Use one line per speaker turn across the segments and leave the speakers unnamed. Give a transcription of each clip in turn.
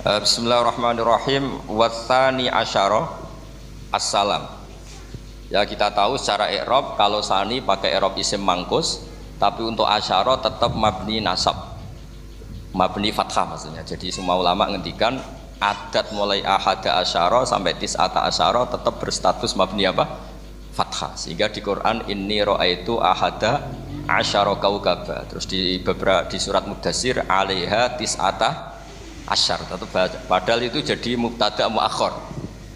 Bismillahirrahmanirrahim. Watsani asyara assalam. Ya, kita tahu secara i'rab kalau sani pakai i'rab isim mangkus, tapi untuk asyara tetap mabni nasab, mabni fathah maksudnya. Jadi semua ulama ngendikan adat mulai ahada asyara sampai tis'ata asyara tetap berstatus mabni apa? Fathah. Sehingga di Quran inni ra'aitu ahada asyara kaukaba. Terus di surat Mudassir alaiha tis'ata asyar. Padahal itu jadi mubtada muakhir.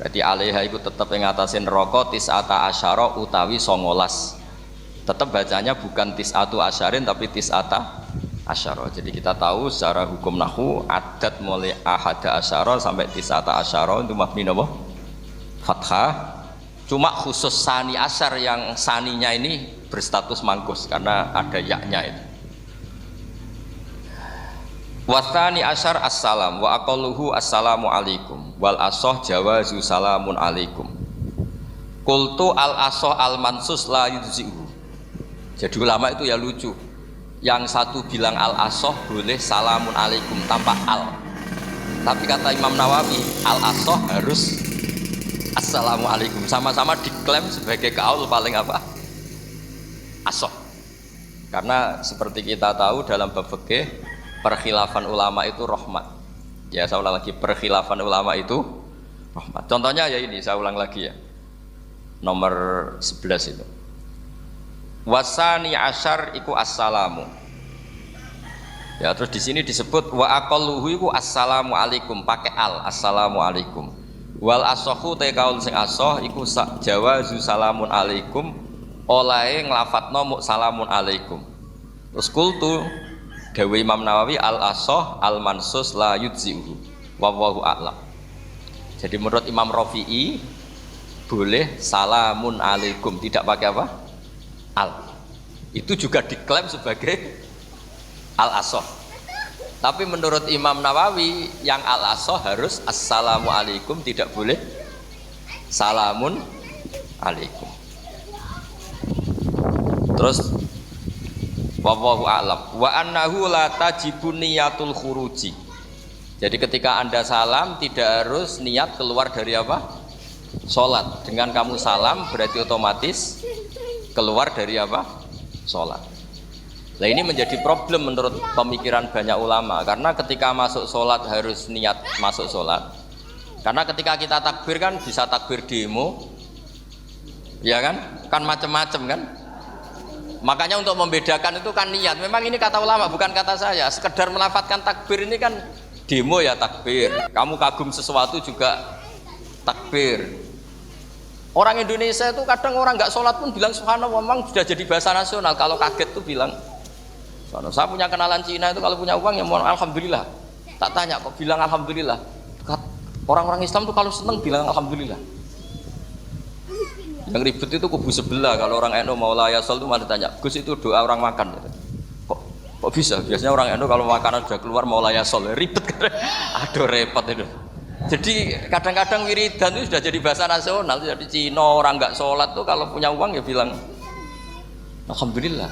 Jadi alaiha itu tetap ngatasin roko tis'ata asyara utawi 19. Tetap bacanya bukan tis'atu asyarin tapi tis'ata asyara. Jadi kita tahu secara hukum nahwu adat mulai ahada asyara sampai tis'ata asyara itu mabni apa? Fathah. Cuma khusus sani asyar yang saninya ini berstatus mangkus karena ada yaknya itu. Watsani asyar assalam wa aqalluhu assalamu alaikum wal asoh jawazu salamun alaikum. Qultu al asoh al mansus la yujzi'u. Jadi ulama itu ya lucu. Yang satu bilang al asoh boleh salamun alaikum tanpa al. Tapi kata Imam Nawawi al asoh harus assalamu alaikum. Sama-sama diklaim sebagai kaul paling apa? Asoh. Karena seperti kita tahu dalam bab fikih perkhilafan ulama itu rahmat. Ya, saya ulang lagi, perkhilafan ulama itu rahmat. Contohnya ya ini, saya ulang lagi ya. Nomor 11 itu. Wasani asyar iku assalamu. Ya, terus di sini disebut wa aqalluhu iku assalamu alaikum pakai al, assalamu alaikum. Wal asohu te kaul sing asoh iku jawazu salamun alaikum olahe nglafatno mu salamun alaikum. Terus kultu dawe Imam Nawawi al asoh al mansus la yujzi'uhu wallahu a'lam. Jadi menurut Imam Rafi'i boleh salamun alaikum tidak pakai apa? Al. Itu juga diklaim sebagai al asoh. Tapi menurut Imam Nawawi yang al asoh harus assalamu alaikum, tidak boleh salamun alaikum. Terus wallahu a'lam wa annahu la tajibun niyatul khuruji. Jadi ketika Anda salam tidak harus niat keluar dari apa? Salat. Dengan kamu salam berarti otomatis keluar dari apa? Salat. Nah ini menjadi problem menurut pemikiran banyak ulama karena ketika masuk sholat harus niat masuk sholat. Karena ketika kita takbir kan bisa takbir demo, ya kan macam-macam kan. Makanya untuk membedakan itu kan niat. Memang ini kata ulama bukan kata saya. Sekedar melafadzkan takbir ini kan demo ya takbir. Kamu kagum sesuatu juga takbir. Orang Indonesia itu kadang orang nggak sholat pun bilang subhanallah, memang sudah jadi bahasa nasional. Kalau kaget tuh bilang. Saya punya kenalan Cina itu kalau punya uang ya mohon alhamdulillah. Tak tanya kok bilang alhamdulillah. Orang-orang Islam tuh kalau seneng bilang alhamdulillah. Yang ribet itu kubu sebelah. Kalau orang NU mau layasol itu malah tanya, Gus itu doa orang makan. Kok bisa? Biasanya orang NU kalau makanan sudah keluar mau layasol, ribet kan? Aduh repot itu. Jadi kadang-kadang wiridan itu sudah jadi bahasa nasional. Jadi Cina orang nggak sholat tuh kalau punya uang ya bilang alhamdulillah.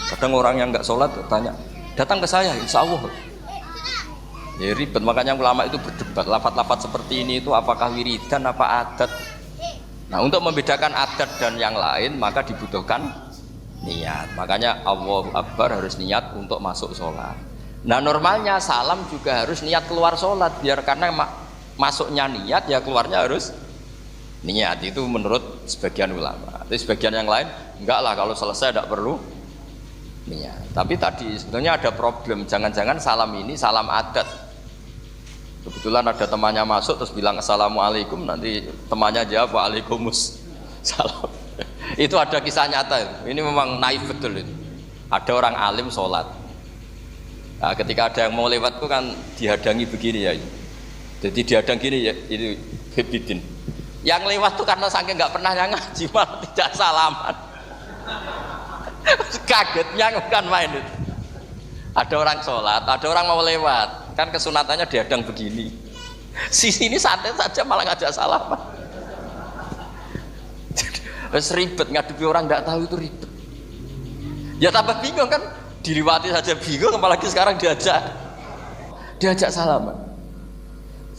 Kadang orang yang nggak sholat tanya, datang ke saya, insya Allah. Ya ribet, makanya ulama itu berdebat. Lafaz-lafaz seperti ini itu apakah wiridan apa adat? Nah untuk membedakan adat dan yang lain maka dibutuhkan niat. Makanya Allahu Akbar harus niat untuk masuk sholat. Nah normalnya salam juga harus niat keluar sholat. Biar karena masuknya niat ya keluarnya harus niat. Itu menurut sebagian ulama. Tapi sebagian yang lain enggak lah, kalau selesai tidak perlu niat. Tapi tadi sebetulnya ada problem, jangan-jangan salam ini salam adat. Kebetulan ada temannya masuk terus bilang assalamualaikum, nanti temannya jawab waalaikumsalam. Itu ada kisah nyata. Ini memang naif betul itu. Ada orang alim sholat. Nah, ketika ada yang mau lewat itu kan dihadangi begini ya. Jadi dihadang gini ya, itu Hibidin. Yang lewat tuh karena saking nggak pernah ngaji malah tidak salaman. Kagetnya bukan main itu. Ada orang sholat, ada orang mau lewat, kan kesunatannya dihadang begini. Sisi ini santai saja malah ngajak salaman. Terus ribet ngadepi orang nggak tahu itu ribet. Ya tambah bingung kan, diliwati saja bingung, apalagi sekarang diajak salaman.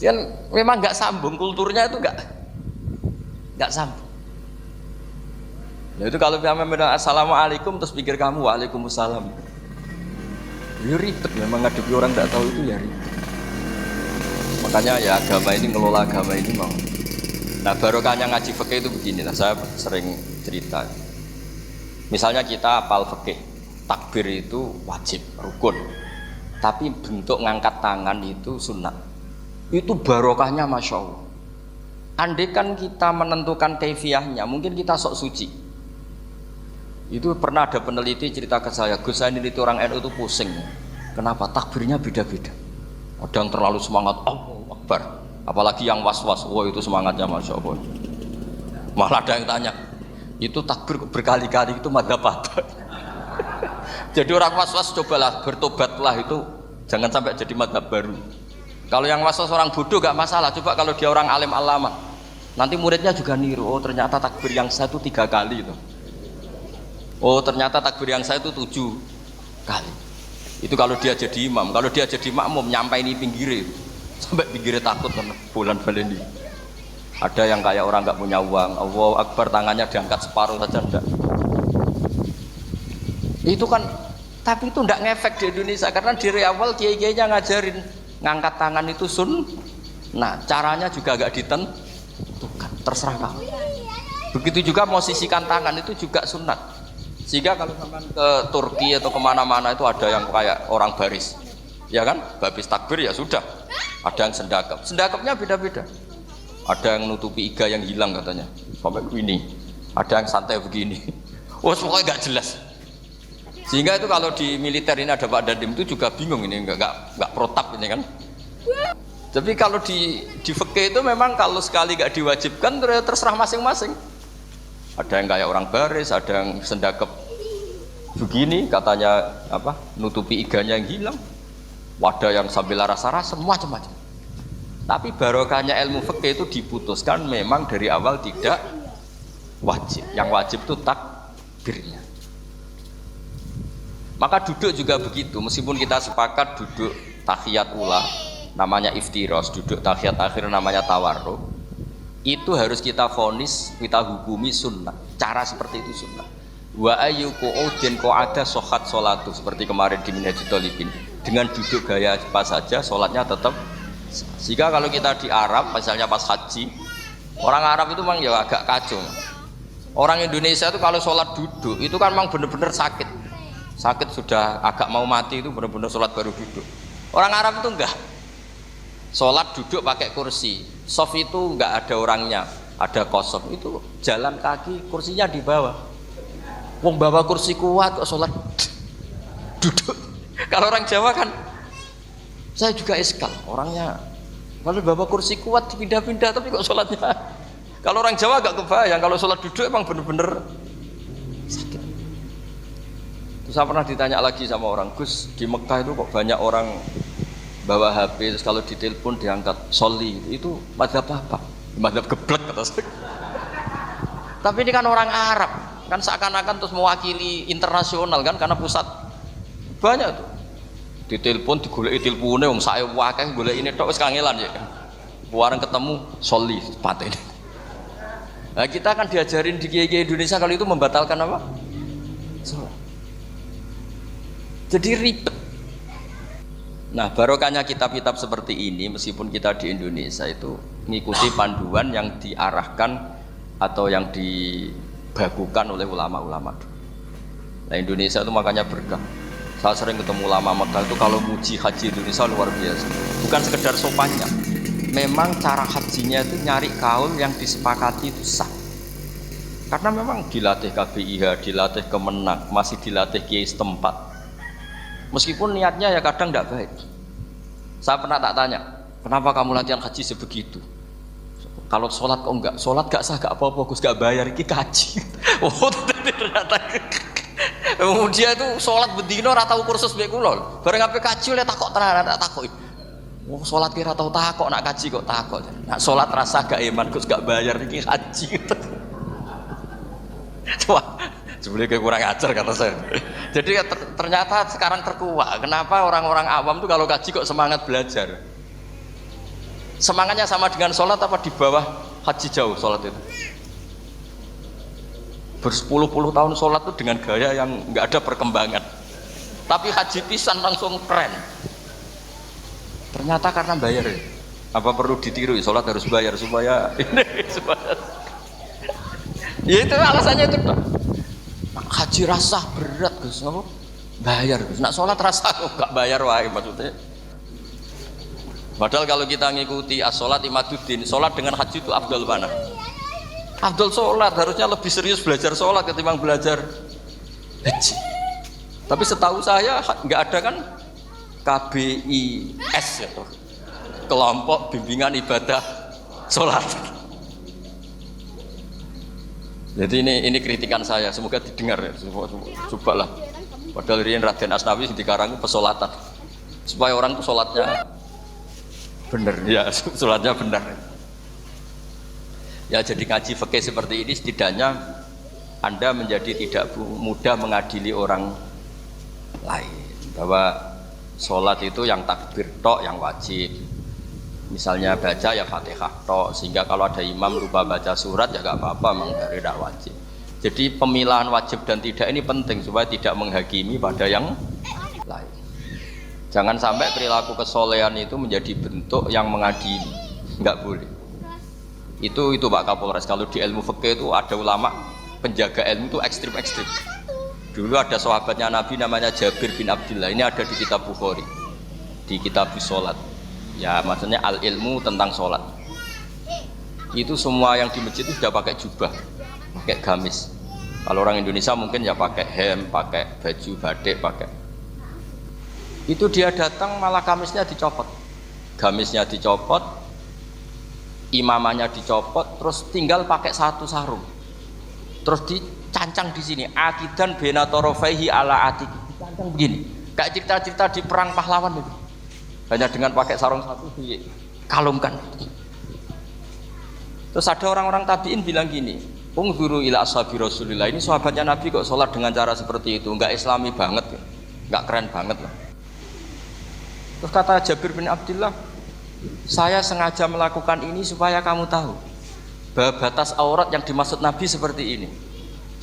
Kan memang nggak sambung, kulturnya itu nggak sambung. Nah itu kalau kami bilang assalamualaikum terus pikir kamu waalaikumsalam, ya ribet. Memang ngadepi orang nggak tahu itu ya ribet. Makanya ya agama ini, ngelola agama ini mau. Nah barokahnya ngaji fikih itu begini. Nah saya sering cerita. Misalnya kita hafal fikih, takbir itu wajib, rukun. Tapi bentuk ngangkat tangan itu sunnah. Itu barokahnya Masya Allah. Andai kan kita menentukan kaifiahnya, mungkin kita sok suci. Itu pernah ada peneliti cerita ke saya, Gus saya itu orang NU itu pusing. Kenapa? Takbirnya beda-beda. Ada yang terlalu semangat, Allahu Akbar. Apalagi yang was-was, wah itu semangatnya Masya Allah. Malah ada yang tanya, itu takbir berkali-kali itu madzhab apa? Jadi orang was-was cobalah bertobatlah, itu jangan sampai jadi madzhab baru. Kalau yang was-was orang bodoh gak masalah, coba kalau dia orang alim alama, nanti muridnya juga niru, oh ternyata takbir yang saya itu 3 kali itu. Oh ternyata takbir yang saya itu 7 kali. Itu kalau dia jadi imam, kalau dia jadi makmum nyampai ini pinggir itu. Sampai pinggirnya takut bulan baleni. Ada yang kayak orang gak punya uang, Allahu Akbar tangannya diangkat separuh saja enggak. Itu kan, tapi itu enggak ngefek di Indonesia karena dari awal kiai-kiainya ngajarin ngangkat tangan itu nah caranya juga agak ditentukan, terserah kamu. Begitu juga posisikan tangan itu juga sunat. Sehingga kalau sampai ke Turki atau kemana-mana itu ada yang kayak orang baris, ya kan? Habis takbir ya sudah. Ada yang sendakapnya beda-beda. Ada yang nutupi iga yang hilang katanya, sampai begini. Ada yang santai begini. Oh pokoknya nggak jelas. Sehingga itu kalau di militer ini ada Pak Dandim itu juga bingung ini nggak protap ini kan. Tapi kalau di fikih itu memang kalau sekali nggak diwajibkan terserah masing-masing. Ada yang kayak orang baris, ada yang sendakep begini katanya apa nutupi iganya yang hilang. Wadah yang sambil rasa-rasa macam-macam. Tapi barokahnya ilmu fikih itu diputuskan memang dari awal tidak wajib. Yang wajib itu takbirnya. Maka duduk juga begitu, meskipun kita sepakat duduk tahiyat ula namanya iftiros, duduk tahiyat akhir namanya tawarruk, itu harus kita vonis, kita hukumi sunnah. Cara seperti itu sunnah. Wa ayyuku udin ko ada sohat solatu, seperti kemarin di Minhajul Thalibin. Dengan duduk gaya apa saja, sholatnya tetap. Jika kalau kita di Arab, misalnya pas haji, orang Arab itu memang ya agak kacau. Orang Indonesia itu kalau sholat duduk, itu kan memang benar-benar sakit. Sakit sudah agak mau mati itu benar-benar sholat baru duduk. Orang Arab itu enggak. Sholat duduk pakai kursi. Sof itu enggak ada orangnya, ada kosong. Itu jalan kaki, kursinya di bawah. Wong bawa kursi kuat kok sholat duduk. Kalau orang Jawa kan, saya juga eskal. Orangnya kalau bawa kursi kuat dipindah-pindah tapi kok sholatnya. Kalau orang Jawa agak kebayang. Kalau sholat duduk emang benar-benar sakit. Saya pernah ditanya lagi sama orang, Gus di Mekah itu kok banyak orang bawa HP terus kalau ditelepon diangkat soli, itu madzhab apa? Madzhab geblek kata saya. Tapi ini kan orang Arab, kan seakan-akan terus mewakili internasional kan karena pusat banyak tuh. Ditelepon digoleki telepone wong sak akeh golek ini tok wis kangelan ya. Wareng ketemu soli patene. Nah, kita kan diajarin di kiai-kiai Indonesia kalau itu membatalkan apa? Salat. Jadi ribet. Nah barokahnya kitab-kitab seperti ini, meskipun kita di Indonesia itu mengikuti panduan yang diarahkan atau yang dibagukan oleh ulama-ulama. Nah Indonesia itu makanya berkah. Saya sering ketemu ulama Mekah itu kalau muji haji Indonesia luar biasa. Bukan sekedar sopannya, memang cara hajinya itu nyari kaul yang disepakati itu sah. Karena memang dilatih KBIH, dilatih Kemenak, masih dilatih kiai setempat. Meskipun niatnya ya kadang tidak baik. Saya pernah tak tanya, kenapa kamu latihan haji sebegitu? Kalau sholat kok enggak? Sholat gak sah gak apa-apa, Gus gak bayar, ini kaji. Oh ternyata. Dia itu sholat bedino ora tau kursus mbek kula. Bareng ape kaji oleh takok tenan, tak takoki. Oh sholat kira tau takok, nak kaji kok takok. Nak sholat rasa gak iman, Gus gak bayar, ini haji. Wah, sebenarnya kayak kurang ajar kata saya. Jadi ternyata sekarang terkuak. Kenapa orang-orang awam tuh kalau kaji kok semangat belajar? Semangatnya sama dengan sholat apa di bawah haji jauh sholat itu? Berpuluh-puluh tahun sholat itu dengan gaya yang nggak ada perkembangan. Tapi haji pisan langsung keren. Ternyata karena bayar ya. Apa perlu ditiru? Sholat harus bayar supaya ini supaya. Ya itu alasannya itu. Haji rasa berat Gus, ngapa? Bayar Gus. Nak sholat rasa kok nggak bayar wae maksudnya. Padahal kalau kita ngikuti as-sholat imaduddin, sholat dengan haji itu afdal mana? Afdal sholat, harusnya lebih serius belajar sholat ketimbang belajar haji. Tapi setahu saya nggak ada kan KBIS ya, kelompok bimbingan ibadah sholat. Jadi ini kritikan saya, semoga didengar ya, cobalah. Padahal riyen Raden Asnawi dikarang pesolatan supaya orang tuh sholatnya benar ya, sholatnya benar. Ya jadi ngaji fikih seperti ini setidaknya Anda menjadi tidak mudah mengadili orang lain, bahwa sholat itu yang takbir tok yang wajib, misalnya baca ya Fatihah tok, sehingga kalau ada imam lupa baca surat ya gak apa-apa, memang tidak wajib. Jadi pemilahan wajib dan tidak ini penting supaya tidak menghakimi pada yang lain. Jangan sampai perilaku kesolehan itu menjadi bentuk yang mengadili, nggak boleh. Itu Pak Kapolres. Kalau di ilmu fikih itu ada ulama penjaga ilmu itu ekstrim-ekstrim. Dulu ada sahabatnya Nabi namanya Jabir bin Abdullah. Ini ada di kitab Bukhari, di kitab sholat. Ya maksudnya al ilmu tentang sholat. Itu semua yang di masjid itu sudah pakai jubah, pakai gamis. Kalau orang Indonesia mungkin ya pakai hem, pakai baju batik, pakai. Itu dia datang malah gamisnya dicopot, gamisnya dicopot, imamannya dicopot, terus tinggal pakai satu sarung, terus dicancang di sini akidan benatorofaihi ala atik, dicancang begini kayak cerita-cerita di perang pahlawan itu, hanya dengan pakai sarung satu dikalungkan. Terus ada orang-orang tabiin bilang gini, ungzuru ila ashabi Rasulillah, ini sahabatnya Nabi kok sholat dengan cara seperti itu, nggak islami banget, nggak keren banget lah. Terus kata Jabir bin Abdullah, saya sengaja melakukan ini supaya kamu tahu bahwa batas aurat yang dimaksud Nabi seperti ini.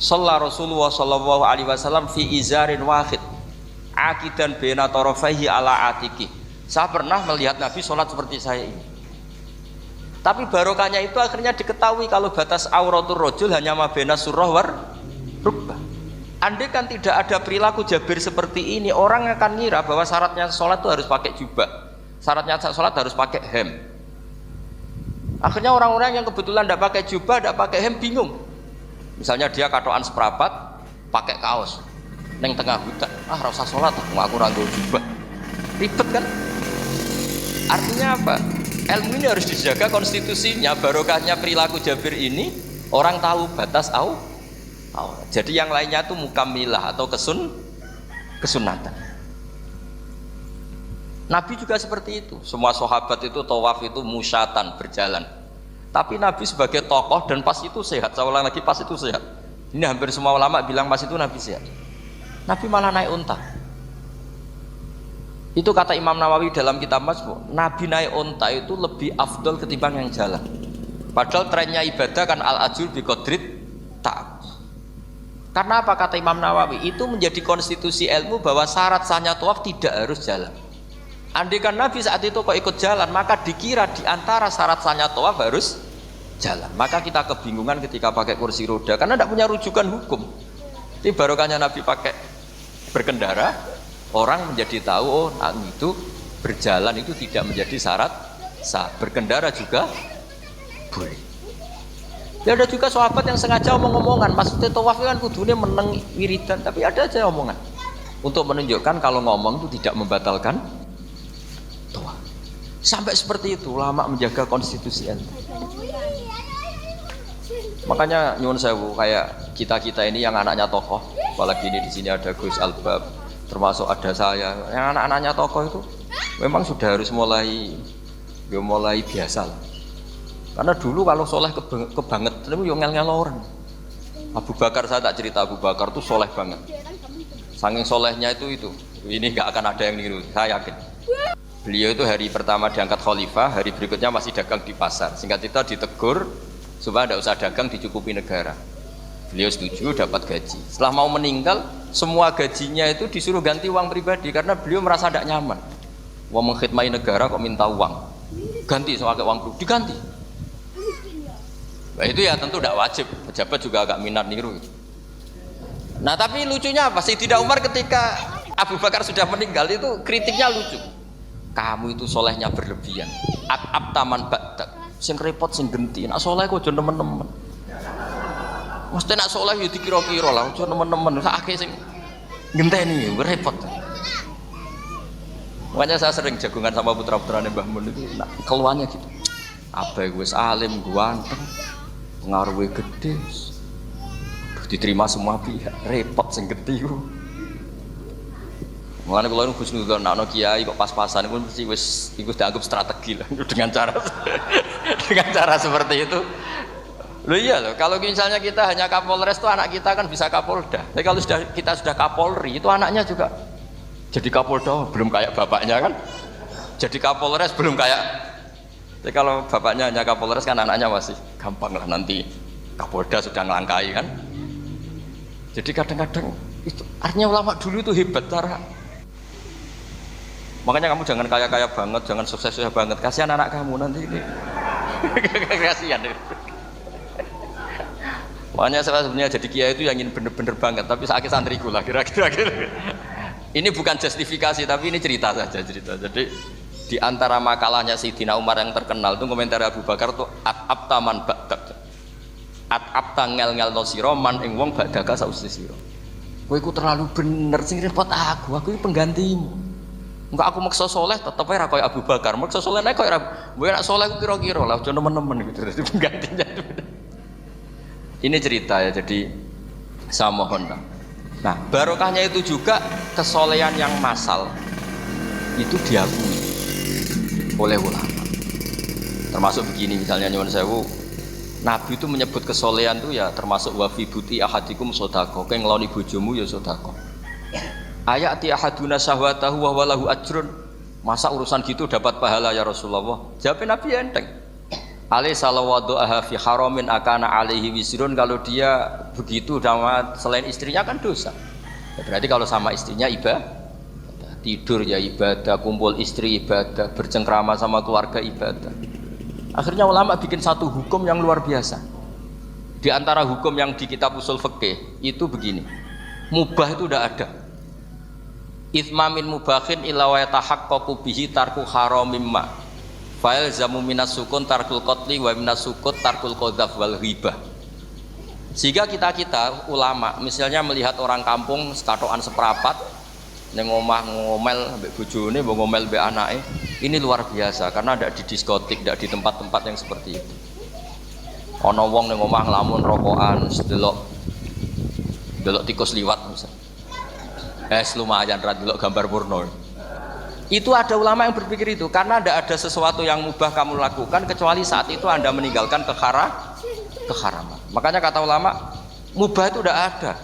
Shalla Rasulullah sallallahu alaihi wasallam fi izarin wahid akidan baina tarafaihi ala atiki. Saya pernah melihat Nabi sholat seperti saya ini. Tapi barokahnya itu akhirnya diketahui kalau batas auratul rajul hanya mabena surah war rukbah. Andai kan tidak ada perilaku Jabir seperti ini, orang akan ngira bahwa syaratnya sholat itu harus pakai jubah, syaratnya sholat harus pakai hem. Akhirnya orang-orang yang kebetulan tidak pakai jubah, tidak pakai hem bingung. Misalnya dia katoan seperapat, pakai kaos, neng tengah hutan, rasa sholat, aku ranggo jubah, ribet kan? Artinya apa? Ilmu ini harus dijaga konstitusinya, barokahnya perilaku Jabir ini, orang tahu batas Jadi yang lainnya itu mukamilah atau kesunatan. Nabi juga seperti itu. Semua sahabat itu tawaf itu musyatan, berjalan. Tapi Nabi sebagai tokoh dan pas itu sehat. Saya ulang lagi, pas itu sehat. Ini hampir semua ulama bilang pas itu Nabi sehat. Nabi malah naik unta. Itu kata Imam Nawawi dalam kitab Majmu', Nabi naik unta itu lebih afdol ketimbang yang jalan. Padahal trennya ibadah kan al-ajul biqadrit ta'ab. Karena apa kata Imam Nawawi? Itu menjadi konstitusi ilmu bahwa syarat sahnya tawaf tidak harus jalan. Andai kan Nabi saat itu kok ikut jalan, maka dikira di antara syarat sahnya tawaf harus jalan. Maka kita kebingungan ketika pakai kursi roda karena tidak punya rujukan hukum. Jadi barokahnya Nabi pakai berkendara, orang menjadi tahu itu berjalan itu tidak menjadi syarat sah. Berkendara juga boleh. Ya ada juga sahabat yang sengaja omong-omongan, maksudnya tawaf kan kudune meneng wiridan, tapi ada aja omongan untuk menunjukkan kalau ngomong itu tidak membatalkan tawaf. Sampai seperti itu ulama menjaga konstitusi ilmu. Makanya nyuwun sewu kayak kita ini yang anaknya tokoh, apalagi ini di sini ada Gus Albab, termasuk ada saya, yang anak-anaknya tokoh itu memang sudah harus mulai biasa lah. Karena dulu kalau soleh kebangetan itu ngel-ngel orang. Abu Bakar, saya tak cerita Abu Bakar tuh soleh banget. Saking solehnya itu ini nggak akan ada yang niru, saya yakin. Beliau itu hari pertama diangkat khalifah, hari berikutnya masih dagang di pasar. Singkat cerita ditegur supaya tidak usah dagang, dicukupi negara. Beliau setuju, dapat gaji. Setelah mau meninggal, semua gajinya itu disuruh ganti uang pribadi karena beliau merasa tidak nyaman. Wong mengkhidmati negara kok minta uang, ganti sama uang pribadi, diganti. Nah, itu ya tentu tidak wajib, pejabat juga agak minat niru. Nah tapi lucunya apa? Sayyidina Umar ketika Abu Bakar sudah meninggal itu kritiknya lucu. Kamu itu solehnya berlebihan. At-ab taman bakdak. Sing repot sing genti. Nak soleh kok aja nemen-nemen. Mesti nak soleh ya dikira-kira lah, aja nemen-nemen. Sakake sing ngenteni repot. Makanya saya sering jagungan sama putra-putrane Mbah Mun itu nak keluarnya gitu. Abai wis alim, ganteng, pengaruhe gede. Diterima semua pihak, repot sing gede ku. Mulane kula niku husnudzon ana kiai kok pas-pasan iku mesti wis iku dianggap strategi lah dengan cara seperti itu. Loh iya loh, kalau misalnya kita hanya Kapolres itu anak kita kan bisa Kapolda. Tapi kalau kita sudah Kapolri itu anaknya juga jadi Kapolda belum kayak bapaknya kan. Jadi Kapolres belum kayak. Tapi kalau bapaknya hanya Kapolres kan anaknya masih gampang lah nanti Kapolda sudah ngelangkai kan. Jadi kadang-kadang itu artinya ulama dulu itu hebat cara. Makanya kamu jangan kaya-kaya banget, jangan sukses-sukses banget. Kasihan anak kamu nanti ini. Kasihan. Makanya saya sebenarnya jadi kiai itu yang ingin bener-bener banget, tapi sakit santriku lah kira-kira. Ini bukan justifikasi, tapi ini cerita saja cerita. Jadi di antara makalahnya Sayyidina Umar yang terkenal itu komentar Abu Bakar itu at-ab taman bakdak. At-ab tangel-ngel no siro man ing wong badaka sausi siro. Kowe iku terlalu bener sing repot aku iki penggantimu. Enggak aku maksa soleh tetep ora koyo Abu Bakar. Maksa soleh nek koyo kowe nek soleh kira-kira lah aja nemen-nemen gitu. Jadi penggantinya. Ini cerita ya, jadi saya mohon. Nah, barokahnya itu juga kesolehan yang massal itu diakui oleh ulama. Termasuk begini misalnya nyuwun sewu, Nabi itu menyebut kesolehan itu ya termasuk wa fi buti ahadikum sedekah. Kowe ngeloni bojomu ya sedekah. Ayati ahaduna syahwatahu wa walahu ajrun. Masa urusan gitu dapat pahala ya Rasulullah? Jawab Nabi enteng. Ali salawatu aha fi haramin akana alaihi wisrun. Kalau dia begitu sama selain istrinya kan dosa. Ya, berarti kalau sama istrinya ibadah, tidur ya ibadah, kumpul istri ibadah, bercengkrama sama keluarga ibadah. Akhirnya ulama bikin satu hukum yang luar biasa. Di antara hukum yang di kitab usul fikih itu begini. Mubah itu udah ada. Ithmamin mubahin illa wa yatahaqqaqu bihi tarku haramim ma. Fa'il zamu minas sukun tarkul qatli wa minas sukut tarkul qadzaf wal ghibah. Sehingga kita ulama misalnya melihat orang kampung sekatokan seperapat ning omah ngomel mbek bojone, mbok ngomel mbek anake, ini luar biasa karena ndak di diskotik, ndak di tempat-tempat yang seperti itu. Ana wong ning omah nglamun rokokan, delok tikus liwat misalnya. Lumayan ra delok gambar porno. Itu ada ulama yang berpikir itu karena tidak ada sesuatu yang mubah kamu lakukan kecuali saat itu Anda meninggalkan keharaman. Makanya kata ulama mubah itu tidak ada.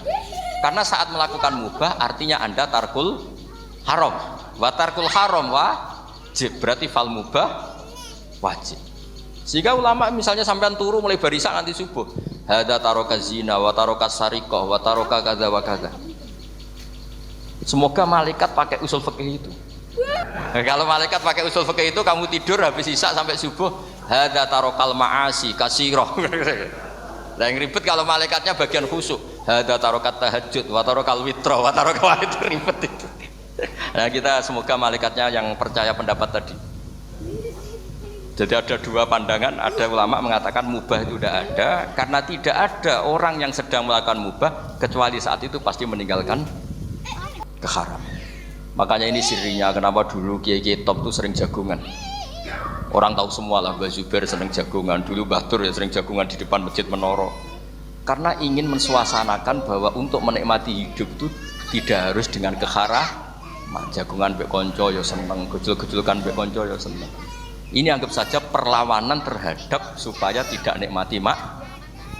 Karena saat melakukan mubah artinya Anda tarkul haram. Wa tarkul haram wajib. Berarti fal mubah wajib. Sehingga ulama misalnya sampean turu mulai barisan nanti subuh. Hada taroka zina wa taroka sarikoh wa taroka kadza wa kadza. Semoga malaikat pakai usul fikih itu. Nah, kalau malaikat pakai usul fikih itu kamu tidur habis isya sampai subuh hadza tarokal ma'asi kasiroh. Lah yang ribet kalau malaikatnya bagian khusuk. Hadza tarokat tahajud wa tarokal witro wa tarokal itu ribet itu. Nah kita semoga malaikatnya yang percaya pendapat tadi. Jadi ada dua pandangan, ada ulama mengatakan mubah itu tidak ada karena tidak ada orang yang sedang melakukan mubah kecuali saat itu pasti meninggalkan keharaman. Makanya ini sirinya kenapa dulu kiai-kiai top itu sering jagungan. Orang tahu semua lah, Mbah Zubair sering jagungan, dulu Mbah Tur ya sering jagungan di depan Masjid Menoro. Karena ingin mensuasanakan bahwa untuk menikmati hidup itu tidak harus dengan keharaman. Jagungan mbek konco ya seneng, gejul-gejulkan mbek konco ya seneng. Ini anggap saja perlawanan terhadap supaya tidak nikmati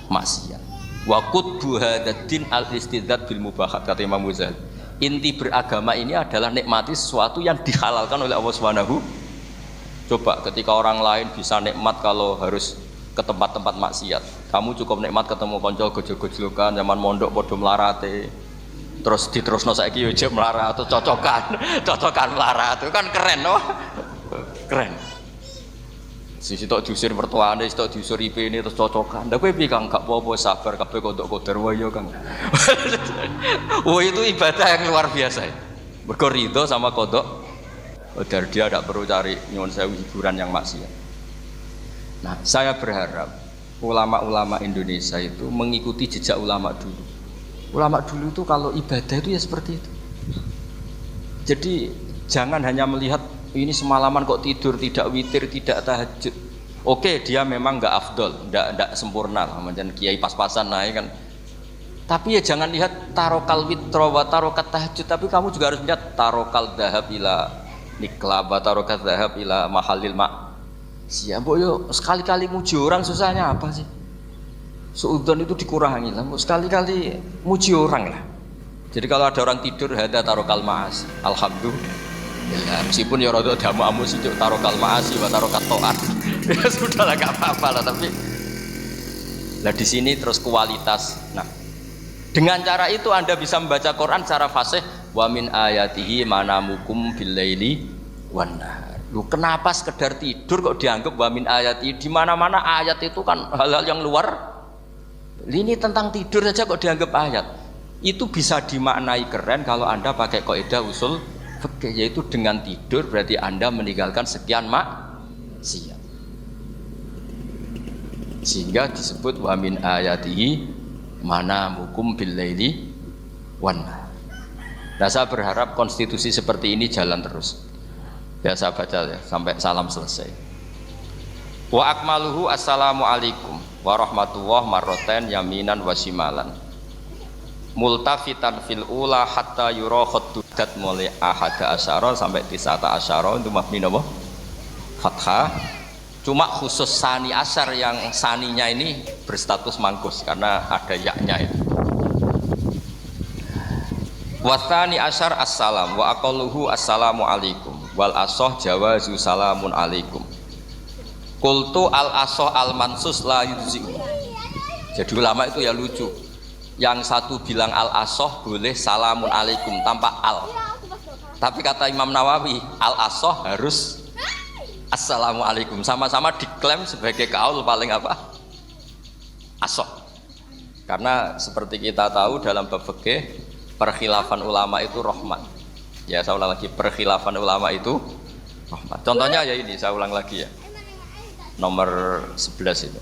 maksiat. Wa qutbu hadzal din al-istidzad bil mubahat kata Imam Ghazali. Inti beragama ini adalah nikmati sesuatu yang dihalalkan oleh Allah Subhanahu. Coba ketika orang lain bisa nikmat kalau harus ke tempat-tempat maksiat, kamu cukup nikmat ketemu konco gojol-gojlokan zaman mondok podo melarate, terus diterusno saiki yo jek melarat atau cocokan melarat itu kan keren loh, keren. Sisi tok diusir mertuane, sisi tok diusir ipene terus cocokan. Lah kowe piye Kang? Gak apa-apa sabar kabeh kodok-kodar wae Kang. Oh itu ibadah yang luar biasa. Mergo ridho sama kodok. Kodar dia tidak perlu cari nyuwun sewu hiburan yang maksiat. Nah, saya berharap ulama-ulama Indonesia itu mengikuti jejak ulama dulu. Ulama dulu itu kalau ibadah itu ya seperti itu. Jadi jangan hanya melihat ini semalaman kok tidur, tidak witir, tidak tahajud. Oke, dia memang nggak afdol, nggak sempurna lah, macam kiai pas-pasan naik kan. Tapi ya jangan lihat tarokal witro wa tarokat tahajud, tapi kamu juga harus lihat tarokal dahab ila nikla wa tarokat dahab ila mahalil mak. Siapa yo sekali-kali muji orang susahnya apa sih? Suudzon itu dikurangi lah, sekali-kali muji orang lah. Jadi kalau ada orang tidur hada tarokal maas, alhamdulillah. Ya, meskipun ya rada damu sih tarokal maasi wa tarokat to'at. Ya sudah lah, gak apa-apa lah, tapi nah di sini terus kualitas. Nah, dengan cara itu Anda bisa membaca Quran secara fasih, wa min ayatihi manamukum billaili wan nahar. Lu kenapa sekedar tidur kok dianggap wa min ayatihi? Di mana-mana ayat itu kan hal-hal yang luar. Ini tentang tidur saja kok dianggap ayat. Itu bisa dimaknai keren kalau Anda pakai kaidah usul fikih, yaitu dengan tidur berarti Anda meninggalkan sekian maksiat. Sehingga disebut wa min ayatihi manamukum billaili wan nahar. Nah, saya berharap konstitusi seperti ini jalan terus. Biasa baca ya sampai salam selesai. Wa akmaluhu assalamu alaikum wa rahmatullah marroten yaminan wa shimalan. Multafitan fil ula hatta yura khuddat mulai ahada asyara sampai tisata asyara itu mabni napa? Fathah. Cuma khusus sani asyar yang saninya ini berstatus mangkus karena ada yaknya ya. Wasani asyar assalam wa aqalluhu assalamu alaikum wal asoh jawazu salamun alaikum. Qultu al asoh al mansus la yujzi'u. Jadi ulama itu ya lucu. Yang satu bilang al-asoh boleh salamun alaikum tanpa al. Tapi kata Imam Nawawi al-asoh harus assalamu alaikum. Sama-sama diklaim sebagai kaul paling apa? Asoh. Karena seperti kita tahu dalam bab fikih perkhilafan ulama itu rahmat. Ya saya ulang lagi, perkhilafan ulama itu rahmat. Contohnya ya ini, saya ulang lagi ya. Nomor 11 itu.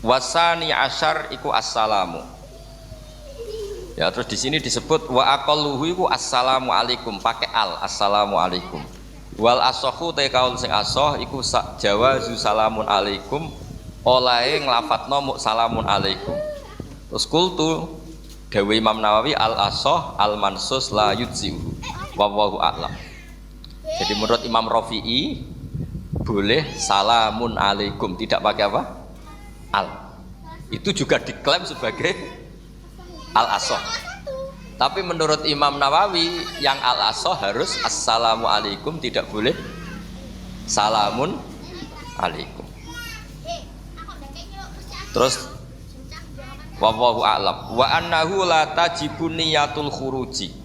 Wasani asyar iku assalamu. Ya terus di sini disebut wa aqalluhu iku assalamu alaikum pakai al assalamu alaikum. Wal asohu te kaul sing asoh iku jawazu salamun alaikum olahe nglafatno mu salamun alaikum. Terus kultu dawe Imam Nawawi al asoh al mansus la yujzi'u wallahu a'lam. Jadi menurut Imam Rafi'i boleh salamun alaikum tidak pakai apa? Al. Itu juga diklaim sebagai al-asoh. Tapi menurut Imam Nawawi yang al-asoh harus assalamu alaikum, tidak boleh salamun alaikum. Terus wallahu a'lam wa annahu la tajibun niyatul khuruji.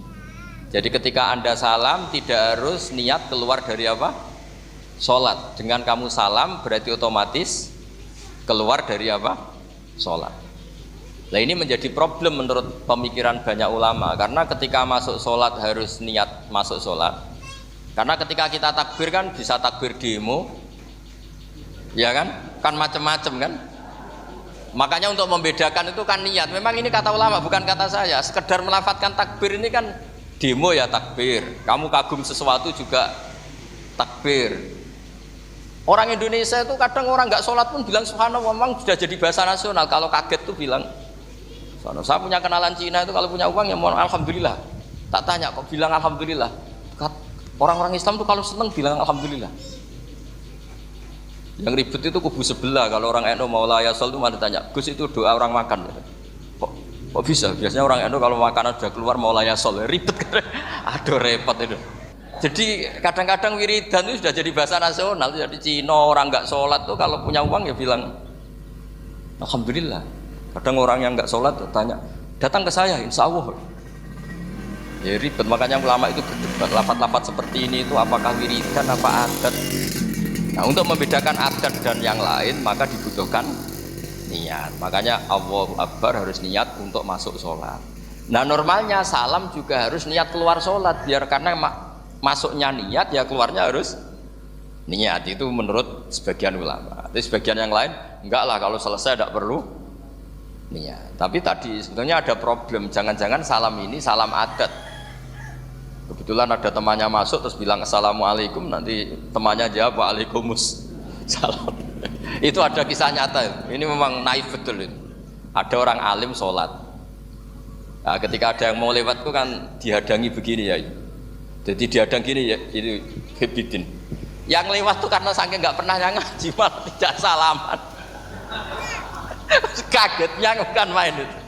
Jadi ketika Anda salam tidak harus niat keluar dari apa? Salat. Dengan kamu salam berarti otomatis keluar dari apa? Sholat. Nah ini menjadi problem menurut pemikiran banyak ulama, karena ketika masuk sholat harus niat masuk sholat. Karena ketika kita takbir kan bisa takbir demo, ya kan? Kan macam-macam kan? Makanya untuk membedakan itu kan niat. Memang ini kata ulama bukan kata saya. Sekedar melafadzkan takbir ini kan demo ya takbir. Kamu kagum sesuatu juga takbir. Orang Indonesia itu kadang orang nggak sholat pun bilang subhanallah, memang sudah jadi bahasa nasional. Kalau kaget tuh bilang subhanallah. Saya punya kenalan Cina itu kalau punya uang ya mohon alhamdulillah. Tak tanya kok bilang alhamdulillah. Orang-orang Islam tuh kalau seneng bilang alhamdulillah. Yang ribet itu kubu sebelah. Kalau orang NU mau layasol itu mana tanya, Gus itu doa orang makan. Kok Kok bisa? Biasanya orang NU kalau makanan sudah keluar mau layasol, ribet kan? Aduh repot itu. Jadi kadang-kadang wiridan itu sudah jadi bahasa nasional. Jadi Cina orang nggak sholat tuh kalau punya uang ya bilang alhamdulillah. Kadang orang yang nggak sholat tuh tanya, datang ke saya, insya Allah. Ya ribet, makanya ulama itu berdebat. Lafaz-lafaz seperti ini itu apakah wiridan apa adat? Nah untuk membedakan adat dan yang lain maka dibutuhkan niat. Makanya Allahu Akbar harus niat untuk masuk sholat. Nah normalnya salam juga harus niat keluar sholat, biar karena masuknya niat ya keluarnya harus niat. Itu menurut sebagian ulama. Tapi sebagian yang lain enggak lah, kalau selesai tidak perlu niat. Tapi tadi sebetulnya ada problem, jangan-jangan salam ini salam adat. Kebetulan ada temannya masuk terus bilang assalamualaikum, nanti temannya jawab waalaikumsalam. Itu ada kisah nyata. Ini memang naif betul itu. Ada orang alim sholat. Nah, ketika ada yang mau lewat itu kan dihadangi begini ya. Jadi dihadang gini ya, itu Hibidin. Yang lewat tuh karena saking nggak pernah ngaji malah tidak salaman. Kagetnya bukan main itu.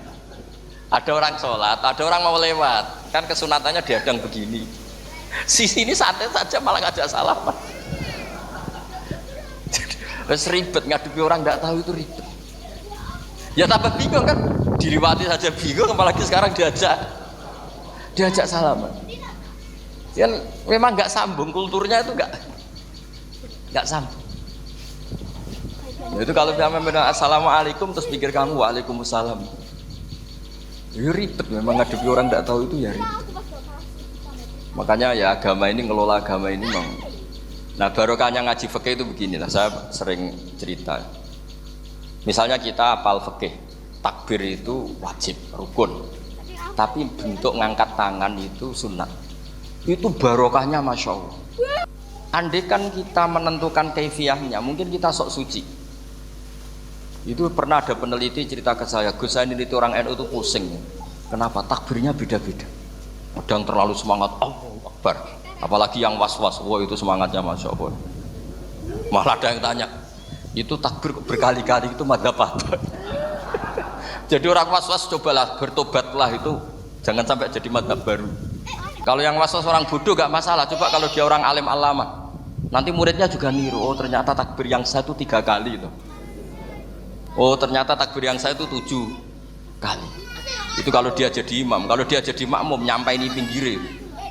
Ada orang sholat, ada orang mau lewat, kan kesunatannya dihadang begini. Sisi ini santai saja malah ngajak salaman. Wes ribet, ngadepi orang tidak tahu itu ribet. Ya tambah bingung kan, diriwati saja bingung, apalagi sekarang diajak salaman. Kan memang nggak sambung, kulturnya itu nggak sambung. Itu kalau dia bilang assalamualaikum terus pikir kamu waalaikumsalam. Ya ribet, memang ngadepi orang tidak tahu itu ya ribet. Makanya ya agama ini, ngelola agama ini memang. Nah barokahnya ngaji fikih itu beginilah, saya sering cerita. Misalnya kita hafal fikih, takbir itu wajib, rukun. Tapi bentuk ngangkat tangan itu sunnah. Itu barokahnya Masya Allah. Andai kan kita menentukan kaifiyahnya, mungkin kita sok suci. Itu pernah ada peneliti cerita ke saya, Gus saya ini orang NU itu pusing. Kenapa? Takbirnya beda-beda. Ada yang terlalu semangat, Allahu Akbar. Apalagi yang was-was, wah itu semangatnya Masya Allah. Malah ada yang tanya, itu takbir berkali-kali itu madzhab apa? Jadi orang was-was cobalah, bertobatlah itu, jangan sampai jadi madzhab baru. Kalau yang was-was orang bodoh gak masalah, coba kalau dia orang alim alama, nanti muridnya juga niru, oh ternyata takbir yang saya itu 3 kali itu. Oh ternyata takbir yang saya itu 7 kali. Itu kalau dia jadi imam, kalau dia jadi makmum nyampai ini pinggir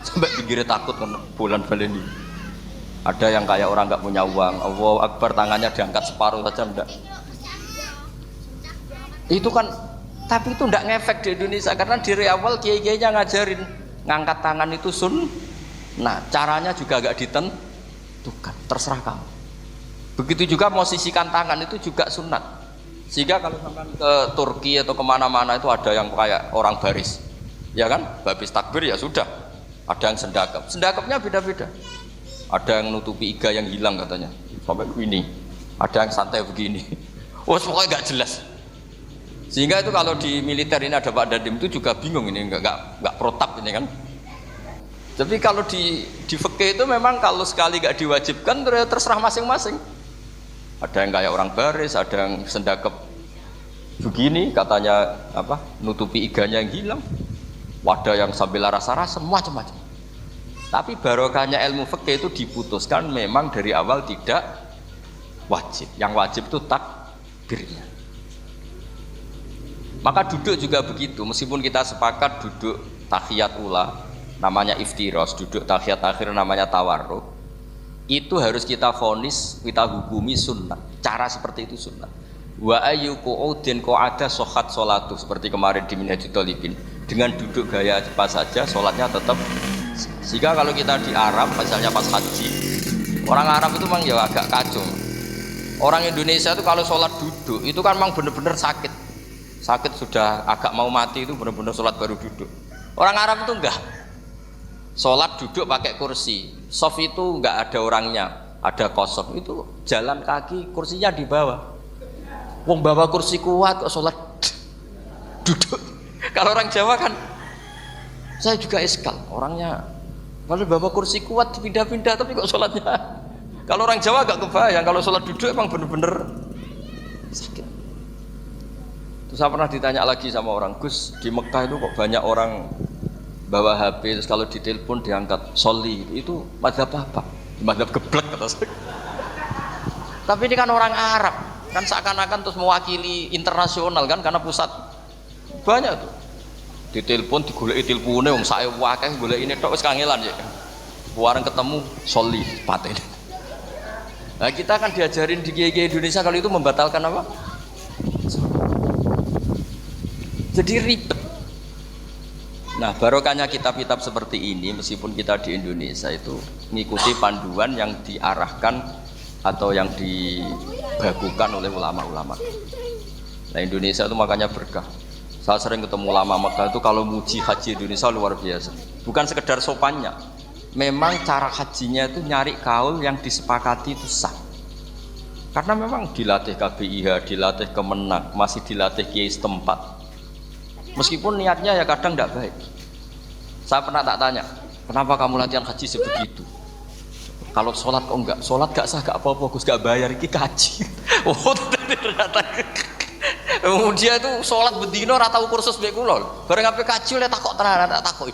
sampai pinggirnya takut kan bulan baleni. Ada yang kayak orang nggak punya uang, Allahu Akbar tangannya diangkat separuh saja enggak. Itu kan, tapi itu enggak ngefek di Indonesia karena dari awal kiai-kiainya ngajarin ngangkat tangan itu nah caranya juga agak ditentukan, terserah kamu. Begitu juga posisikan tangan itu juga sunat. Sehingga kalau sampai ke Turki atau kemana-mana itu ada yang kayak orang baris, ya kan? Habis takbir ya sudah. Ada yang sendakapnya beda-beda. Ada yang nutupi iga yang hilang katanya, sampai begini. Ada yang santai begini. Oh pokoknya nggak jelas. Sehingga itu kalau di militer ini ada Pak Dandim itu juga bingung ini nggak protap ini kan. Tapi kalau di fikih itu memang kalau sekali nggak diwajibkan terserah masing-masing. Ada yang kayak orang baris, ada yang sendakap begini katanya apa nutupi iganya yang hilang. Wadah yang sambil rasa-rasa macam-macam. Tapi barokahnya ilmu fikih itu diputuskan memang dari awal tidak wajib. Yang wajib itu takbirnya. Maka duduk juga begitu. Meskipun kita sepakat duduk tahiyat ula namanya iftiros, duduk tahiyat akhir namanya tawarruk, itu harus kita vonis, kita hukumi sunnah. Cara seperti itu sunnah. Wa ayyuqu'udin qa'ada sohat sholatu, seperti kemarin di Minhajul Thalibin. Dengan duduk gaya apa saja sholatnya tetap. Sehingga kalau kita di Arab misalnya pas haji, orang Arab itu memang ya agak kacau. Orang Indonesia itu kalau sholat duduk itu kan memang benar-benar sakit sudah agak mau mati, itu benar-benar sholat baru duduk. Orang Arab itu enggak, sholat duduk pakai kursi, sof itu enggak ada orangnya, ada kosong, itu jalan kaki kursinya di bawah. Wong bawa kursi kuat kok sholat duduk. Kalau orang Jawa kan, saya juga eskal, orangnya kalau bawa kursi kuat pindah-pindah tapi kok sholatnya. Kalau orang Jawa agak kebayang, kalau sholat duduk emang bener-bener sakit. Terus Saya pernah ditanya lagi sama orang, Gus, di Mekah itu kok banyak orang bawa HP, terus kalau ditelepon diangkat soli, itu mazhab apa? Mazhab geblek kata saya. Tapi ini kan orang Arab, kan seakan-akan terus mewakili internasional kan, karena pusat banyak tuh. Ditelepon digoleki telepone wong sak akeh golek ini tok wis kangelan ya. Warang ketemu soli paten. Nah, kita kan diajarin di kiai Indonesia kalau itu membatalkan apa? Jadi ribet. Nah, barokahnya kitab-kitab seperti ini, meskipun kita di Indonesia itu mengikuti panduan yang diarahkan atau yang dibagukan oleh ulama-ulama. Nah, Indonesia itu makanya berkah. Saya sering ketemu ulama Mekah itu kalau muji haji Indonesia luar biasa. Bukan sekedar sopannya. Memang cara hajinya itu nyari kaul yang disepakati itu sah. Karena memang dilatih KBIH, dilatih Kemenang, masih dilatih kiai setempat. Meskipun niatnya ya kadang tidak baik. Saya pernah tak tanya, kenapa kamu latihan haji sebegitu? Kalau sholat kok enggak? Sholat gak sah, gak apa-apa, Gus, gak bayar, ini kaji. Oh, ternyata. Dia itu sholat bedino ratau kursus baik kulol. Bareng apa kaji oleh takok tenan, tak takok.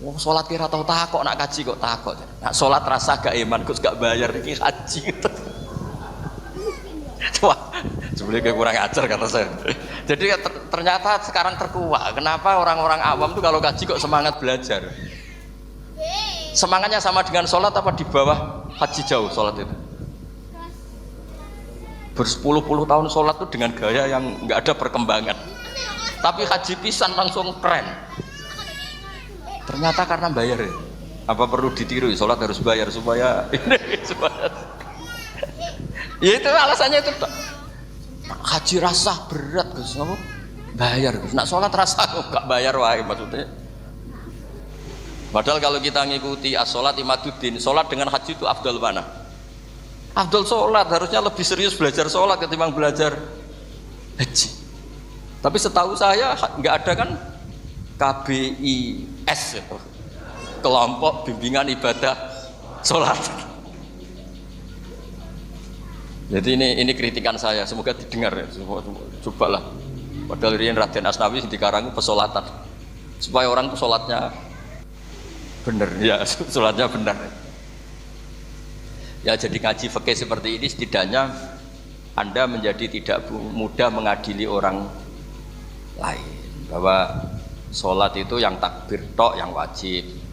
Oh, sholat kira tahu takok, nak kaji kok takok. Nak sholat rasa gak iman, Gus, gak bayar, ini kaji. Wah, sebenarnya kurang ajar kata saya. Jadi ternyata sekarang terkuak. Kenapa orang-orang awam tuh kalau kaji kok semangat belajar? Semangatnya sama dengan sholat apa di bawah haji jauh sholat itu? Berpuluh-puluh tahun sholat tuh dengan gaya yang nggak ada perkembangan. Tapi haji pisan langsung keren. Ternyata karena bayar ya. Apa perlu ditiru? Sholat harus bayar supaya ini supaya. Ya itu alasannya itu. Haji rasa berat Gus, apa? Bayar Gus. Nak sholat rasa enggak bayar wae maksudnya. Padahal kalau kita ngikuti as-sholat imaduddin, sholat dengan haji itu afdal mana? Afdal sholat, harusnya lebih serius belajar sholat ketimbang belajar haji. Tapi setahu saya nggak ada kan KBIS itu, kelompok bimbingan ibadah sholat. Jadi ini kritikan saya, semoga didengar ya. Cobalah. Padahal riyen Raden Asnawi dikarang pesolatan supaya orang itu sholatnya benar ya, sholatnya benar. Ya jadi ngaji fikih seperti ini setidaknya Anda menjadi tidak mudah mengadili orang lain. Bahwa sholat itu yang takbir tok yang wajib.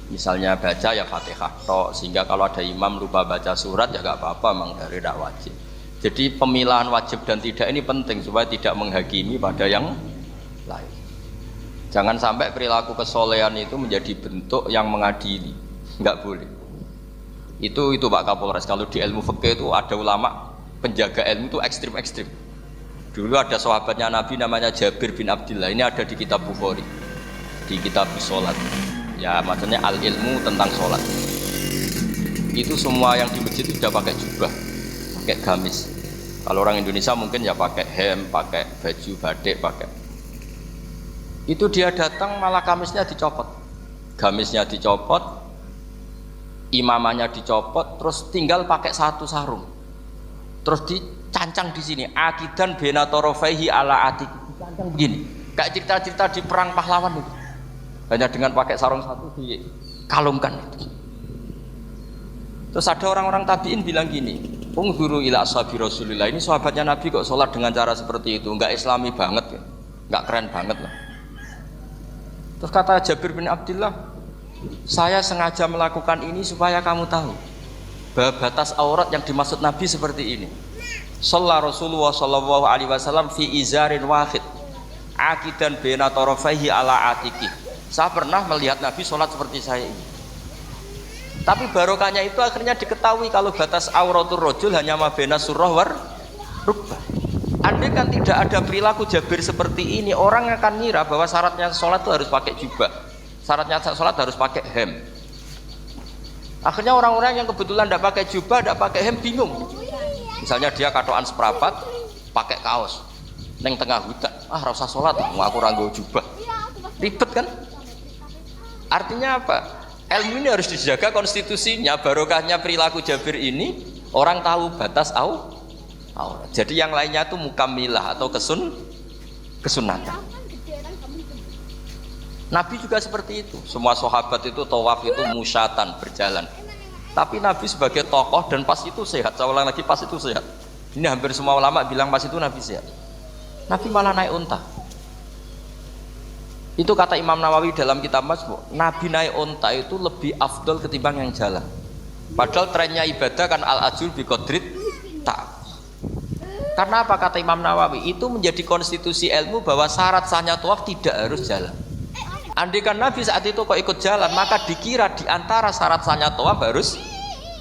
Misalnya baca ya Fatihah tok, sehingga kalau ada imam lupa baca surat ya gak apa-apa, memang dari tidak wajib. Jadi pemilahan wajib dan tidak ini penting supaya tidak menghakimi pada yang lain. Jangan sampai perilaku kesolehan itu menjadi bentuk yang mengadili, nggak boleh. Itu Pak Kapolres. Kalau di ilmu fikih itu ada ulama penjaga ilmu itu ekstrim-ekstrim. Dulu ada sahabatnya Nabi namanya Jabir bin Abdillah, ini ada di kitab Bukhari, di kitab sholat. Ya maksudnya al ilmu tentang sholat. Itu semua yang di masjid itu sudah pakai jubah, pakai gamis. Kalau orang Indonesia mungkin ya pakai hem, pakai baju batik, pakai. Itu dia datang malah gamisnya dicopot, gamisnya dicopot, imamannya dicopot, terus tinggal pakai satu sarung, terus dicancang di sini. Akidan benatorofaihi ala atik, dicancang begini, kayak cerita-cerita di perang pahlawan itu. Hanya dengan pakai sarung satu dikalungkan itu. Terus ada orang-orang tabiin bilang gini, ungzuru ila ashabi Rasulillah, ini sahabatnya Nabi kok sholat dengan cara seperti itu, enggak islami banget ya, enggak keren banget lah. Terus kata Jabir bin Abdillah, saya sengaja melakukan ini supaya kamu tahu bahwa batas aurat yang dimaksud Nabi seperti ini. Shalla Rasulullah sallallahu alaihi wasallam fi izarin wahid akidan baina tarafaihi ala atiki. Saya pernah melihat Nabi sholat seperti saya ini. Tapi barokahnya itu akhirnya diketahui kalau batas auratul rajul hanya mabena surah war rukbah. Andai kan tidak ada perilaku Jabir seperti ini, orang akan ngira bahwa syaratnya sholat itu harus pakai jubah, syaratnya sholat harus pakai hem. Akhirnya orang-orang yang kebetulan tidak pakai jubah, tidak pakai hem bingung. Misalnya dia katoan seprapat, pakai kaos, neng tengah hutan, rasa sholat, mau aku ranggo jubah, ribet kan? Artinya apa? Ilmu ini harus dijaga konstitusinya. Barokahnya perilaku Jabir ini orang tahu batas aurat. Jadi yang lainnya itu mukamilah atau kesunatan. Nabi juga seperti itu. Semua sahabat itu tawaf itu musyatan, berjalan. Tapi Nabi sebagai tokoh dan pas itu sehat. Saya ulang lagi, pas itu sehat. Ini hampir semua ulama bilang pas itu Nabi sehat. Nabi malah naik unta. Itu kata Imam Nawawi dalam kitab Masbu', Nabi naik unta itu lebih afdol ketimbang yang jalan. Padahal trennya ibadah kan al-ajul bi qadrit tak. Karena apa kata Imam Nawawi? Itu menjadi konstitusi ilmu bahwa syarat sahnya tawaf tidak harus jalan. Andaikan Nabi saat itu kok ikut jalan, maka dikira di antara syarat sahnya tawaf harus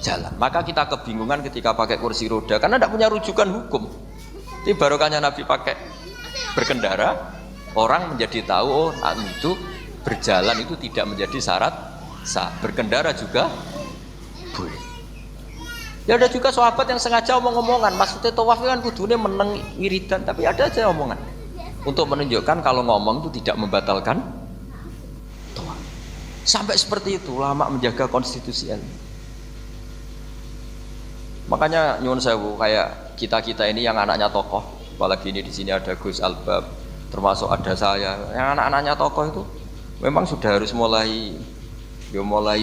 jalan. Maka kita kebingungan ketika pakai kursi roda karena tidak punya rujukan hukum. Ini barokahnya Nabi pakai berkendara, orang menjadi tahu oh itu berjalan itu tidak menjadi syarat sah. Berkendara juga boleh. Ya ada juga sahabat yang sengaja omong-omongan, maksudnya tawaf kan kudune meneng wiridan, tapi ada aja omongan untuk menunjukkan kalau ngomong itu tidak membatalkan tawaf. Sampai seperti itu ulama menjaga konstitusi ilmu. Makanya nyuwun sewu kayak kita ini yang anaknya tokoh, apalagi ini di sini ada Gus Albab, termasuk ada saya, yang anak-anaknya tokoh itu memang sudah harus mulai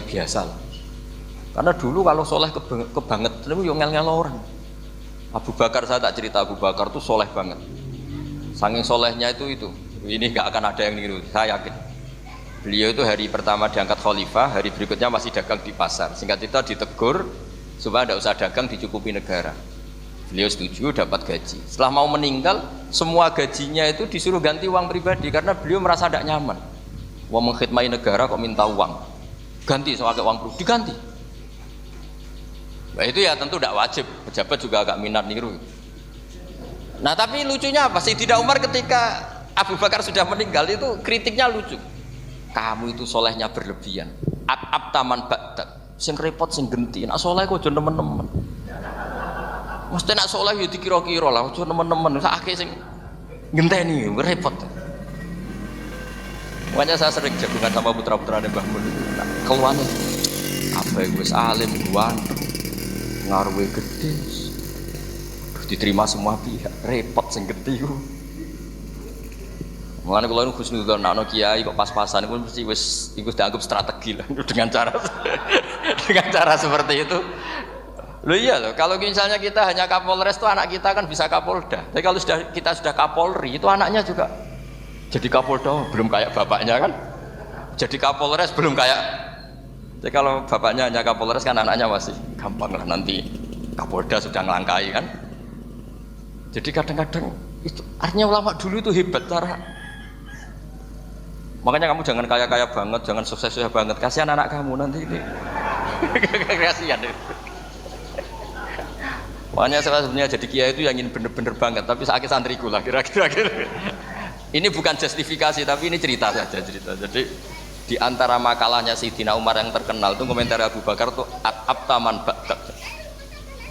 biasa lah. Karena dulu kalau soleh kebanget itu yang ngel-ngel orang. Abu Bakar, saya tak cerita Abu Bakar tuh soleh banget. Saking solehnya itu ini nggak akan ada yang niru, saya yakin. Beliau itu hari pertama diangkat khalifah, hari berikutnya masih dagang di pasar. Singkat cerita ditegur supaya tidak usah dagang, dicukupi negara. Beliau setuju, dapat gaji. Setelah mau meninggal, semua gajinya itu disuruh ganti uang pribadi karena beliau merasa tidak nyaman. Wong mengkhidmati negara kok minta uang, ganti soal uang pribadi diganti. Nah itu ya tentu tidak wajib, pejabat juga agak minat niru. Nah tapi lucunya apa? Sayyidina Umar ketika Abu Bakar sudah meninggal itu kritiknya lucu. Kamu itu solehnya berlebihan. At-ab taman ba'dak. Sing repot sing genti. Nak soleh kok aja nemen-nemen. Mesti nak soleh ya dikira-kira lah, aja nemen-nemen. Sakake sing ngenteni repot. Makanya saya sering jagungan sama putra-putrane Mbah Mun. Keluane apa wis alim ganteng. Ngaruhe gede diterima semua pihak, repot sing gede iku. Mulane kula niku husnudzon ana kiai kok pas-pasan iku mesti wis iku dianggap strategi lah dengan cara seperti itu. Loh iya loh, kalau misalnya kita hanya Kapolres itu anak kita kan bisa Kapolda. Tapi kalau kita sudah Kapolri itu anaknya juga jadi Kapolda, belum kayak bapaknya kan. Jadi Kapolres belum kayak. Jadi kalau bapaknya hanya Kapolres kan anaknya masih gampang lah, nanti Kapolda sudah ngelangkai kan. Jadi kadang-kadang itu artinya ulama dulu itu hebat cara. Makanya kamu jangan kaya-kaya banget, jangan sukses-sukses banget, kasihan anak kamu nanti ini. Kasihan. Makanya saya sebenarnya jadi kiai itu yang ingin bener-bener banget, tapi sakit santriku lah kira-kira. Ini bukan justifikasi, tapi ini cerita saja cerita. Jadi di antara makalahnya Sayyidina Umar yang terkenal itu komentar Abu Bakar tuh at-ab taman ba'dak.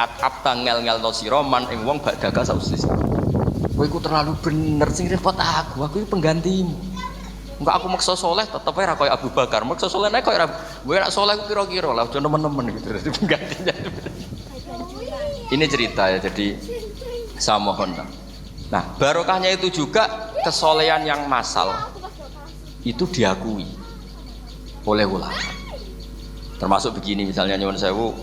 At-ab tangel-ngel no siroman ing wong ba'daka sausis. Kowe iku terlalu bener sing repot aku iki penggantimu. Enggak aku maksa soleh tetep ora koyo Abu Bakar. Maksa soleh nek koyo kowe nek soleh kira-kira lah aja nemen-nemen gitu. Jadi penggantinya. Ini cerita ya, jadi saya mohon. Nah, barokahnya itu juga kesolehan yang massal itu diakui oleh ulama. Termasuk begini misalnya nyuwun sewu,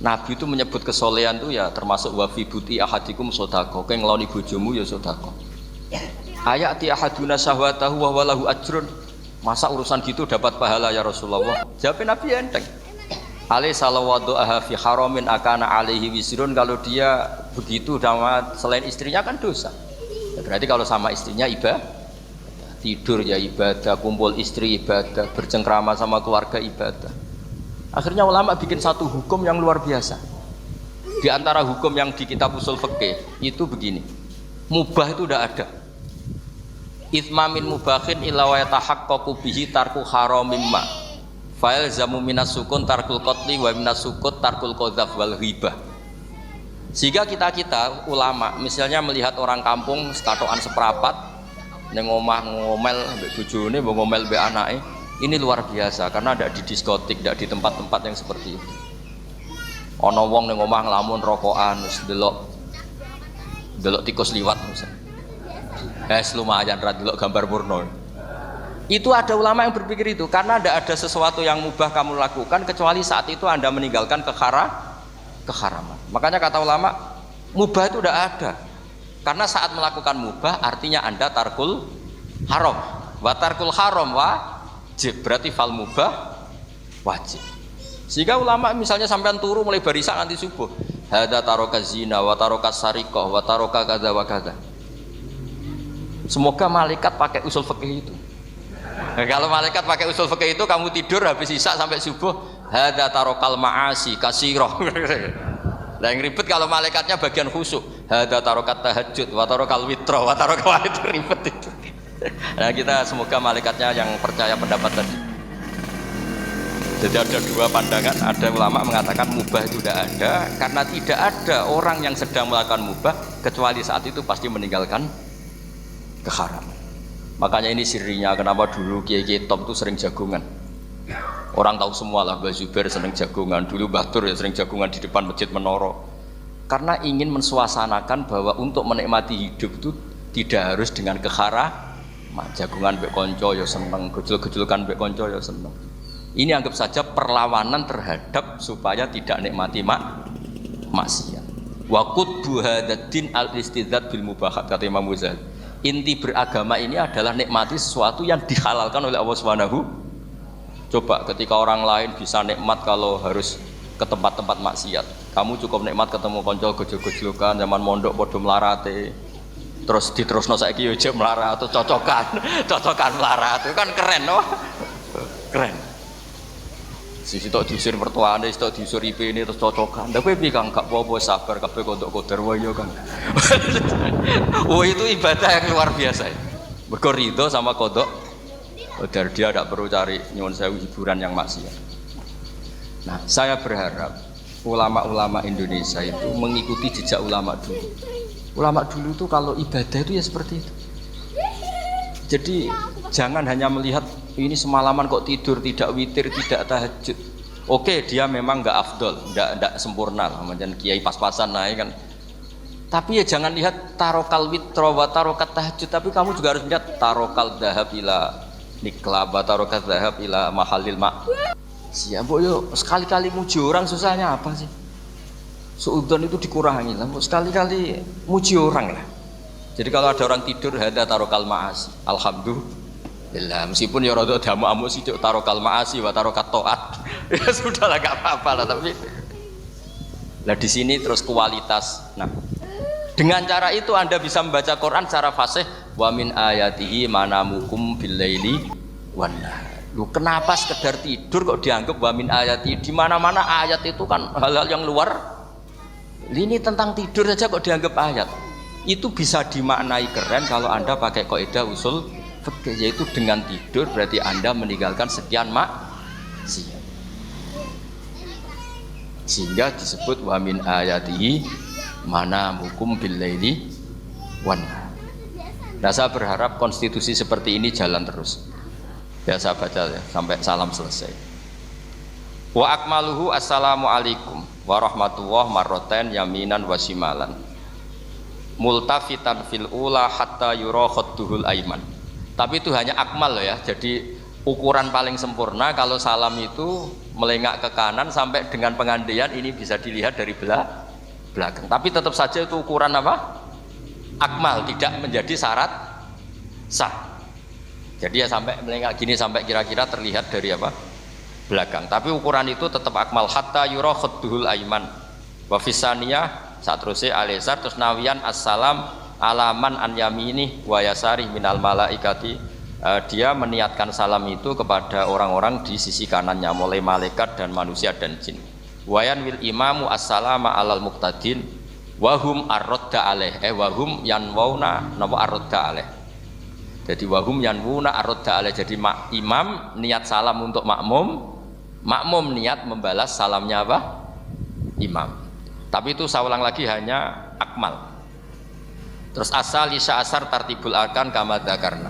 Nabi itu menyebut kesolehan itu ya termasuk wa fi buti ahadikum sedekah. Kowe ngeloni bojomu ya sedekah. Ayati ahaduna syahwatahu wa walahu ajrun. Masa urusan gitu dapat pahala ya Rasulullah? Jawab Nabi enteng. Ali salawatu aha fi haramin akana alaihi wisrun. Kalau dia begitu sama selain istrinya kan dosa. Ya, berarti kalau sama istrinya ibadah. Tidur ya ibadah, kumpul istri ibadah, bercengkrama sama keluarga ibadah. Akhirnya ulama bikin satu hukum yang luar biasa. Di antara hukum yang di kitab usul fikih itu begini. Mubah itu udah ada. Itsmamin mubahin illa wa yatahaqqaqu bihi tarku haramim ma. Fa'il zamu minas sukun tarkul qatli wa minas sukut tarkul qadzaf wal ghibah. Sehingga kita ulama misalnya melihat orang kampung sekatokan seperapat neng omah ngomel mbek bojone, mbok ngomel mbek anake, ini luar biasa karena tidak di diskotik, tidak di tempat-tempat yang seperti itu. Ana wong neng omah nglamun rokokan, wis delok tikus liwat misalnya. Lumayan ra delok gambar porno. Itu ada ulama yang berpikir itu karena tidak ada sesuatu yang mubah kamu lakukan kecuali saat itu Anda meninggalkan keharaman. Makanya kata ulama, mubah itu tidak ada. Karena saat melakukan mubah artinya Anda tarkul haram. Wa tarkul haram wajib, berarti fal mubah wajib. Sehingga ulama misalnya sampean turu mulai barisan nanti subuh, hada taroka zina wa taroka sarikoh wa taroka kada wa kada. Semoga malaikat pakai usul fikih itu. Nah, kalau malaikat pakai usul fikih itu kamu tidur habis isya sampai subuh, hada tarokal maasi kasiroh. Nah yang ribet kalau malaikatnya bagian khusyuk, hada tarokat tahajud wa tarokal witro wa tarokal itu ribet itu. Nah kita semoga malaikatnya yang percaya pendapat tadi. Jadi ada dua pandangan, ada ulama mengatakan mubah itu tidak ada karena tidak ada orang yang sedang melakukan mubah kecuali saat itu pasti meninggalkan keharaman. Makanya ini sirinya kenapa dulu kiai-kiai top itu sering jagungan. Orang tahu semua lah, Mbah Zubair sering jagungan, dulu Mbah Tur ya sering jagungan di depan Masjid Menoro. Karena ingin mensuasanakan bahwa untuk menikmati hidup itu tidak harus dengan keharaman. Jagungan mbek konco ya seneng, gejul-gejulkan mbek konco ya seneng. Ini anggap saja perlawanan terhadap supaya tidak nikmati maksiat. Wa qutbu hadzal al-istidzad bil mubahat kata Imam Ghazali. Inti beragama ini adalah nikmati sesuatu yang dihalalkan oleh Allah Subhanahu. Coba ketika orang lain bisa nikmat kalau harus ke tempat-tempat maksiat, kamu cukup nikmat ketemu konco gejol-gejolkan zaman mondok padha melarate. Terus diterusno saiki yo jek melarat atau cocokan melarat itu kan keren loh. Keren. Sisi tok diusir mertuane, sisi tok diusir ipene terus cocokan. Lah kowe piye Kang gak apa-apa sabar kabeh kodok koder wae Kang. Oh itu ibadah yang luar biasa. Mergo ridho sama kodok koder dia tidak perlu cari nyuwun sewu hiburan yang maksiat. Nah, saya berharap ulama-ulama Indonesia itu mengikuti jejak ulama dulu. Ulama dulu itu kalau ibadah itu ya seperti itu. Jadi jangan hanya melihat ini semalaman kok tidur, tidak witir, tidak tahajud. Oke, dia memang nggak afdol, nggak sempurna lah, macam kiai pas-pasan naik kan. Tapi ya jangan lihat tarokal witro wa tarokat tahajud, tapi kamu juga harus lihat tarokal dahab ila nikla wa tarokat dahab ila mahalil mak. Siap, yo sekali-kali muji orang susahnya apa sih? Suudzon itu dikurangi lah, sekali-kali muji orang lah. Jadi kalau ada orang tidur hada tarokal maasi, alhamdulillah, meskipun ya rada damu-amu sih tarokal maasi wa tarokat toat, ya sudahlah gak apa-apa lah. Tapi lah di sini terus kualitas. Nah, dengan cara itu Anda bisa membaca Quran secara fasih. Wa min ayatihi manamukum billaili wan nahar. Lu kenapa sekedar tidur kok dianggap wa min ayati? Di mana-mana ayat itu kan hal-hal yang luar. Ini tentang tidur saja kok dianggap ayat. Itu bisa dimaknai keren kalau Anda pakai kaidah usul fikih, yaitu dengan tidur berarti Anda meninggalkan sekian maksiat. Sehingga disebut wa min ayatihi manamukum billaili wan nahar. Nah, saya berharap konstitusi seperti ini jalan terus. Ya saya baca ya sampai salam selesai. Wa akmaluhu assalamu alaikum wa rahmatullah marroten yaminan wa shimalan multafitan fil ula hatta yura khadduhul aiman. Tapi itu hanya akmal ya, jadi ukuran paling sempurna kalau salam itu melengak ke kanan sampai dengan pengandaian ini bisa dilihat dari belakang. Tapi tetap saja itu ukuran apa? Akmal, tidak menjadi syarat sah. Jadi ya sampai melengak gini sampai kira-kira terlihat dari apa? Belakang. Tapi ukuran itu tetap akmal hatta yura khadduhul aiman. Wa fisaniyah saat terusé alisar terus nawian assalam alaman an yamini wa yasari minal malaikati. Dia meniatkan salam itu kepada orang-orang di sisi kanannya mulai malaikat dan manusia dan jin. Wayan wil imamu assalama alal muqtadin wahum arrodda alaih wahum yanwauna napa arrodda alaih. Jadi wahum yanwuna arrodda alaih. Jadi imam niat salam untuk makmum, makmum niat membalas salamnya apa? Imam. Tapi itu saya ulang lagi hanya akmal. Terus asal isya asar tartibul arkan kama dzakarna.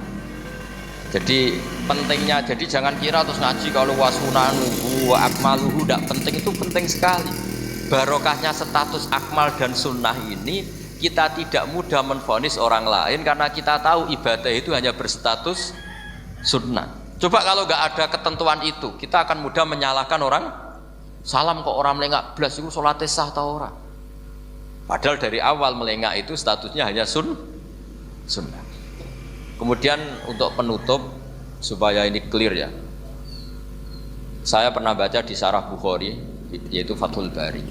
Jadi pentingnya, jadi jangan kira terus ngaji kalau wasunanuhu wa akmaluhu tidak penting, itu penting sekali. Barokahnya status akmal dan sunnah ini kita tidak mudah menvonis orang lain karena kita tahu ibadah itu hanya berstatus sunnah. Coba kalau nggak ada ketentuan itu, kita akan mudah menyalahkan orang. Salam kok orang melengak blas itu sholatnya sah atau orang. Padahal dari awal melengak itu statusnya hanya sunnah. Kemudian untuk penutup supaya ini clear ya, saya pernah baca di Syarah Bukhari yaitu Fathul Bari.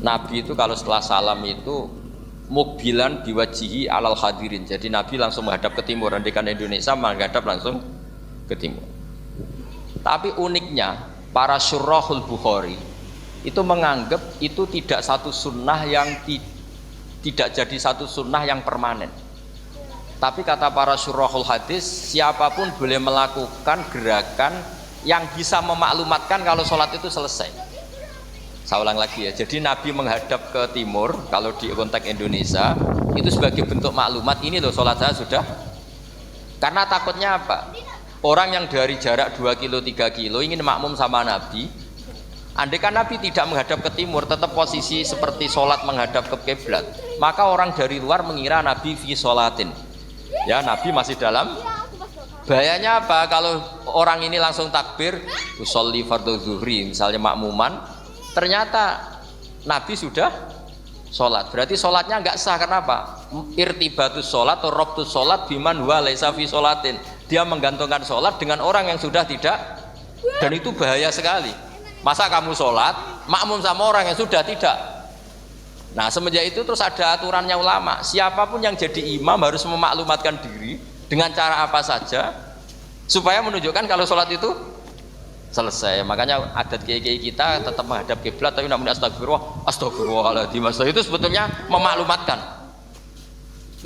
Nabi itu kalau setelah salam itu mukbilan biwajihi alal hadirin. Jadi Nabi langsung menghadap ke timur, andikan Indonesia menghadap langsung ke timur. Tapi uniknya para syurahul Bukhari itu menganggap itu tidak satu sunnah yang tidak jadi satu sunnah yang permanen. Tapi kata para syurahul hadis, siapapun boleh melakukan gerakan yang bisa memaklumatkan kalau sholat itu selesai. Saya ulang lagi ya, jadi Nabi menghadap ke timur kalau di konteks Indonesia itu sebagai bentuk maklumat, ini loh sholat saya sudah. Karena takutnya apa? Orang yang dari jarak 2 kilo 3 kilo ingin makmum sama Nabi, andai kan Nabi tidak menghadap ke timur, tetap posisi seperti sholat menghadap ke kiblat, maka orang dari luar mengira Nabi fi sholatin, ya Nabi masih dalam. Bahayanya apa? Kalau orang ini langsung takbir usolli fardhu zuhri misalnya makmuman, ternyata Nabi sudah sholat, berarti sholatnya nggak sah. Kenapa? Irtibatus sholat atau robtus sholat biman huwa laisa fi sholatin, dia menggantungkan sholat dengan orang yang sudah tidak, dan itu bahaya sekali. Masa kamu sholat makmum sama orang yang sudah tidak. Nah semenjak itu terus ada aturannya ulama, siapapun yang jadi imam harus memaklumatkan diri dengan cara apa saja supaya menunjukkan kalau sholat itu selesai. Makanya adat kiai-kiai kita tetap menghadap kiblat tapi namanya astagfirullahaladzim. Itu sebetulnya memaklumatkan.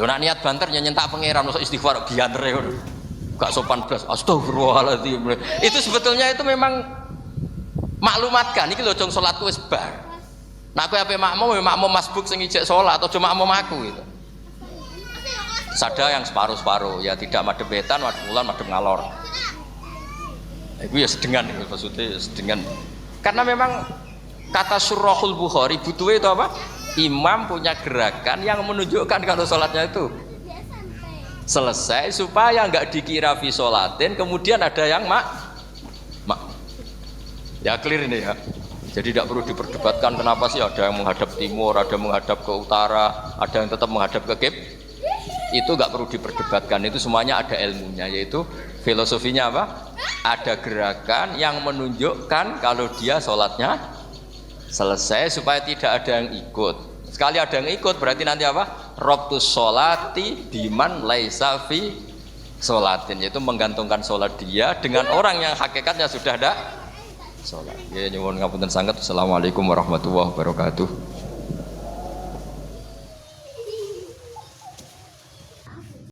Loh nak niat banter nyentak pangeran masuk istighfar giantre gak sopan blas astagfirullahaladzim. Itu sebetulnya itu memang maklumatkan iki lho jong salatku wis bar. Nak kowe ape makmum ya makmum masbuk sing ijek salat atau cuma makmum aku gitu. Sada yang separuh-separuh ya, tidak madhep wetan, madhep kulon, madhep ngalor. Itu ya sedengan itu maksudnya sedengan. Karena memang kata Syurahul Bukhari butuh itu apa? Imam punya gerakan yang menunjukkan kalau sholatnya itu selesai supaya nggak dikira fi sholatin kemudian ada yang ya clear ini ya. Jadi tidak perlu diperdebatkan kenapa sih ada yang menghadap timur, ada yang menghadap ke utara, ada yang tetap menghadap ke kiblat. Itu nggak perlu diperdebatkan, itu semuanya ada ilmunya, yaitu filosofinya apa? Ada gerakan yang menunjukkan kalau dia sholatnya selesai supaya tidak ada yang ikut. Sekali ada yang ikut berarti nanti apa? Robtus sholati biman laisa fi sholatin, yaitu menggantungkan sholat dia dengan orang yang hakikatnya sudah ada sholat. Ya nyuwun ngapunten sanget. Assalamualaikum warahmatullahi wabarakatuh.